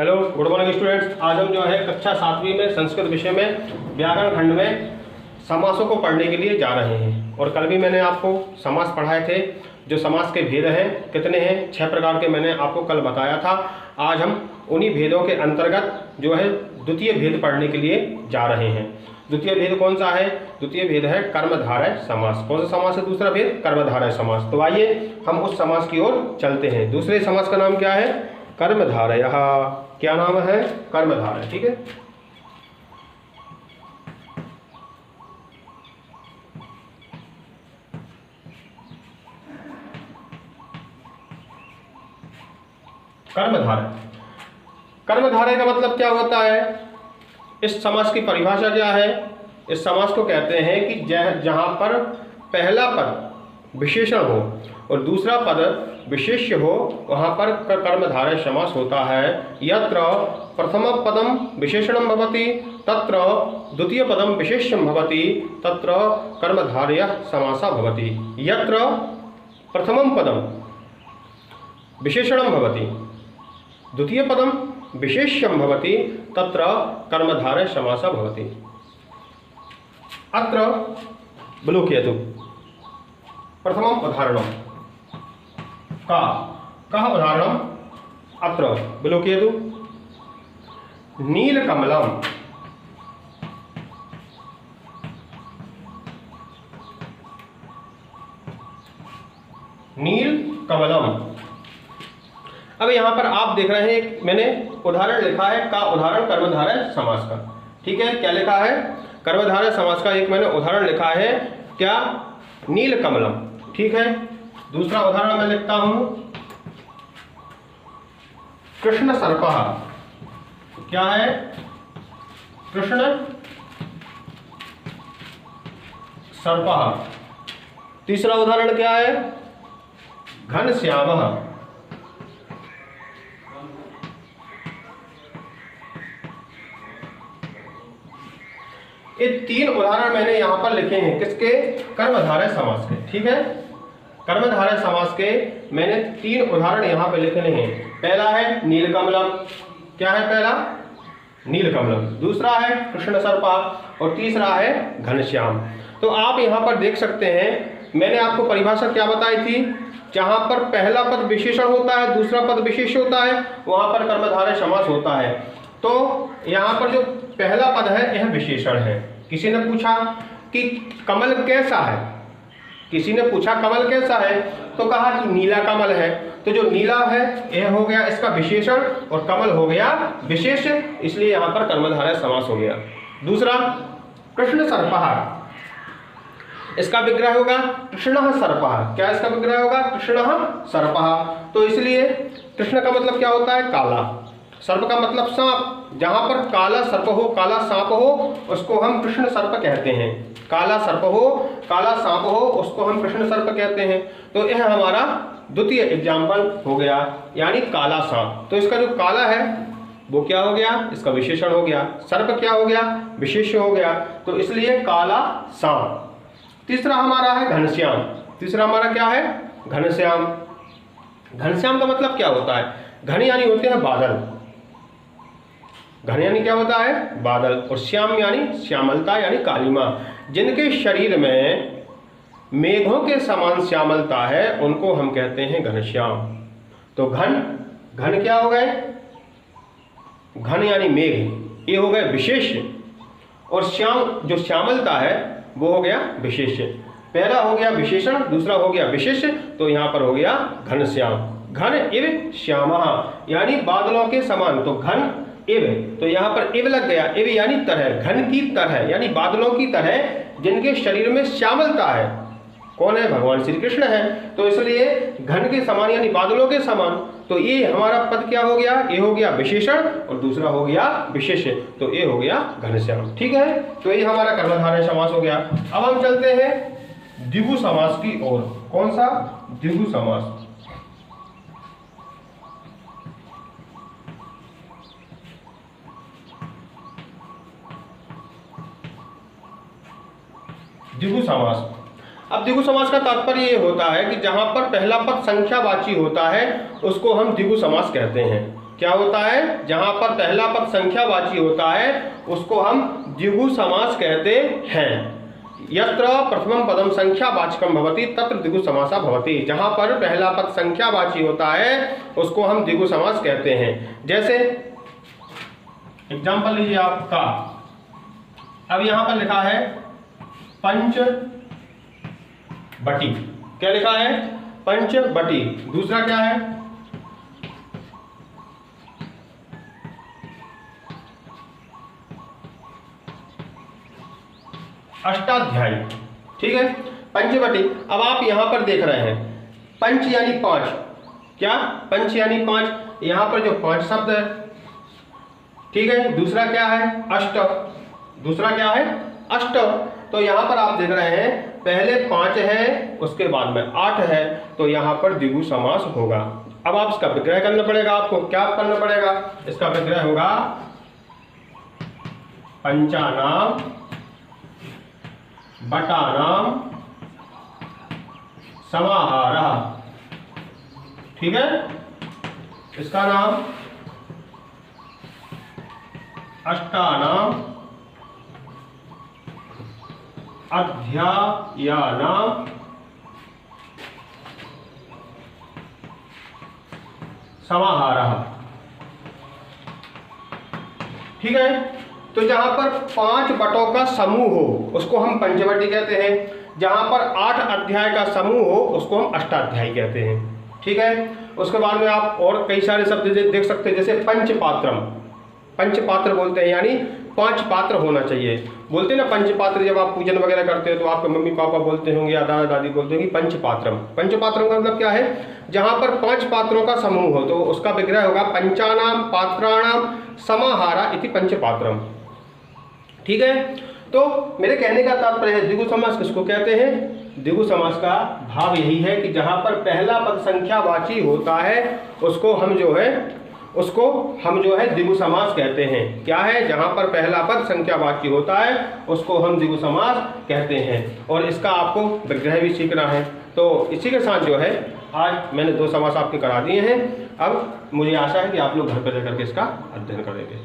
Hello, good morning students. आज हम जो है कक्षा 7वीं में संस्कृत विषय में व्याकरण खंड में समासों को पढ़ने के लिए जा रहे हैं। और कल भी मैंने आपको समास पढ़ाए थे। जो समास के भेद हैं कितने हैं, 6 प्रकार के मैंने आपको कल बताया था। आज हम उन्हीं भेदों के अंतर्गत जो है द्वितीय भेद पढ़ने के लिए जा रहे हैं। द्वितीय भेद कौन सा है? द्वितीय भेद है कर्मधारय समास। कौन सा समास है दूसरा भेद? कर्मधारय समास। तो आइए हम उस समास की ओर चलते हैं। दूसरे समास का नाम क्या है? कर्मधारय। क्या नाम है? कर्मधारय। ठीक है। कर्मधारय। कर्मधारय का मतलब क्या होता है? इस समास की परिभाषा क्या है? इस समास को कहते हैं कि जहां पर पहला पद विशेषण हो और दूसरा पद विशेष्य हो, वहां पर कर्मधारय समास होता है। यत्र प्रथम पदम विशेषणम भवति तत्र द्वितीय पदम विशेष्यम भवति तत्र कर्मधारय समासः भवति। यत्र प्रथमम पदम विशेषणम भवति द्वितीय पदम विशेष्यम भवति तत्र कर्मधारय समासः भवति। अत्र विलोकयतु। प्रथमम उदाहरणम कः उदाहरणम अत्र विलोकयतु। नीलकमलम नीलकमलम। अब यहाँ पर आप देख रहे हैं मैंने उदाहरण लिखा है का उदाहरण कर्मधारय समास का। ठीक है, क्या लिखा है? कर्मधारय समास का एक मैंने उदाहरण लिखा है। क्या? नीलकमलम। ठीक है। दूसरा उदाहरण मैं लिखता हूं कृष्ण सर्पः। क्या है? कृष्ण सर्पः। तीसरा उदाहरण क्या है? घनश्यामः। ये 3 उदाहरण मैंने यहां पर लिखे हैं। किसके? कर्मधारय समास के। ठीक है, कर्मधारय समास के मैंने 3 उदाहरण यहां पे लिखे हैं। पहला है नीलकमलम। क्या है पहला? नीलकमलम। दूसरा है कृष्ण सर्पा और तीसरा है घनश्याम। तो आप यहां पर देख सकते हैं, मैंने आपको परिभाषा क्या बताई थी? जहां पर पहला पद विशेषण होता है, दूसरा पद विशेष होता है, वहां पर कर्मधारय समास होता है। तो यहां पर जो पहला पद है यह विशेषण है। किसी ने पूछा कि कमल कैसा है, किसी ने पूछा कमल कैसा है, तो कहा कि नीला कमल है। तो जो नीला है यह हो गया इसका विशेषण और कमल हो गया विशेष, इसलिए यहां पर कर्मधारय समास हो गया। दूसरा कृष्ण सर्पः, इसका विग्रह होगा कृष्णः सर्पः। क्या इसका विग्रह होगा? कृष्णः सर्पः। तो इसलिए कृष्ण का मतलब क्या होता है? काला। सर्प का मतलब सांप। जहां पर काला सर्प हो, काला सांप हो, उसको हम कृष्ण सर्प कहते हैं। काला सर्प हो, काला सांप हो, उसको हम कृष्ण सर्प कहते हैं। तो यह हमारा द्वितीय एग्जाम्पल हो गया, यानी काला सांप। तो इसका जो काला है वो क्या हो गया? इसका विशेषण हो गया। सर्प क्या हो गया? विशेष्य हो गया। तो इसलिए काला सांप। तीसरा हमारा है घनश्याम। तीसरा हमारा क्या है? घनश्याम। घनश्याम का मतलब क्या होता है? घन यानी होते हैं बादल। घन यानी क्या होता है? बादल। और श्याम यानी श्यामलता यानी कालिमा। जिनके शरीर में मेघों के समान श्यामलता है उनको हम कहते हैं घनश्याम। तो घन, घन क्या हो गए? घन यानी मेघ, ये हो गए विशेष। और श्याम जो श्यामलता है वो हो गया विशेष। पहला हो गया विशेषण, दूसरा हो गया विशेष, तो यहां पर हो गया घनश्याम। घन इव श्यामः यानी बादलों के समान। तो घन इव, तो यहां पर इव लग गया। इव यानी तरह, घन की तरह यानी बादलों की तरह जिनके शरीर में श्यामलता है। कौन है? भगवान श्री कृष्ण है। तो इसलिए घन के समान यानी बादलों के समान। तो ये हमारा पद क्या हो गया? ये हो गया विशेषण और दूसरा हो गया विशेष। तो ये हो गया घनश्याम। ठीक है, तो ये हमारा कर्मधारय समास हो गया। अब हम चलते हैं द्विगु समास की ओर। कौन सा? द्विगु समास। द्विगु समास। अब द्विगु समास का तात्पर्य ये होता है कि जहां पर पहला पद संख्यावाची होता है उसको हम द्विगु समास कहते हैं। क्या होता है, जहां पर पहला पद संख्यावाची होता है उसको हम द्विगु समास कहते हैं। यत्र प्रथमम पदम संख्यावाचकम भवति तत्र द्विगु समासा भवति। जहां पर पहला पद संख्यावाची होता है उसको हम द्विगु समास कहते हैं। जैसे एग्जांपल लीजिए आपका, अब यहां पर लिखा है पंचवटी। क्या लिखा है, पंचवटी। दूसरा क्या है, अष्टाध्यायी। ठीक है, पंचवटी। अब आप यहां पर देख रहे हैं पंच यानी 5, क्या, पंच यानी 5, यहां पर जो 5 शब्द है। ठीक है, दूसरा क्या है, अष्ट। दूसरा क्या है, अष्ट। तो यहां पर आप देख रहे हैं पहले 5 है उसके बाद में 8 है, तो यहां पर द्विगु समास होगा। अब आप इसका विग्रह करना पड़ेगा, आपको क्या करना पड़ेगा, इसका विग्रह होगा पंचानाम बटानाम समाहारः। ठीक है, इसका नाम अष्टानाम अध्यायानाम समाहारः। ठीक है, तो जहां पर 5 बटों का समूह हो उसको हम पंचवटी कहते हैं, जहां पर 8 अध्याय का समूह हो उसको हम अष्टाध्यायी कहते हैं। ठीक है, उसके बाद में आप और कई सारे शब्द देख सकते हैं, जैसे पंचपात्रम। पंचपात्र बोलते हैं, यानी 5 पात्र होना चाहिए। बोलते हैं ना पंचपात्र, जब आप पूजन वगैरह करते हो तो आपके मम्मी पापा बोलते होंगे या दादा दादी बोलते होंगे पंचपात्रम। पंचपात्रम का मतलब क्या है, जहां पर 5 पात्रों का समूह हो तो उसका विग्रह होगा पंचानाम पात्राणाम समाहारा इति पंचपात्रम। ठीक है, तो मेरे कहने का तात्पर्य है द्विगु समास किसको कहते हैं। द्विगु समास का भाव यही है कि जहां पर पहला पद संख्यावाची होता है उसको हम जो है द्विगु समास कहते हैं। क्या है, जहां पर पहला पद संख्यावाची होता है उसको हम द्विगु समास कहते हैं, और इसका आपको विग्रह भी सीखना है। तो इसी के साथ जो है आज मैंने 2 समास आपके करा दिए हैं। अब मुझे आशा है कि आप लोग घर पर जाकर के इसका अध्ययन करेंगे।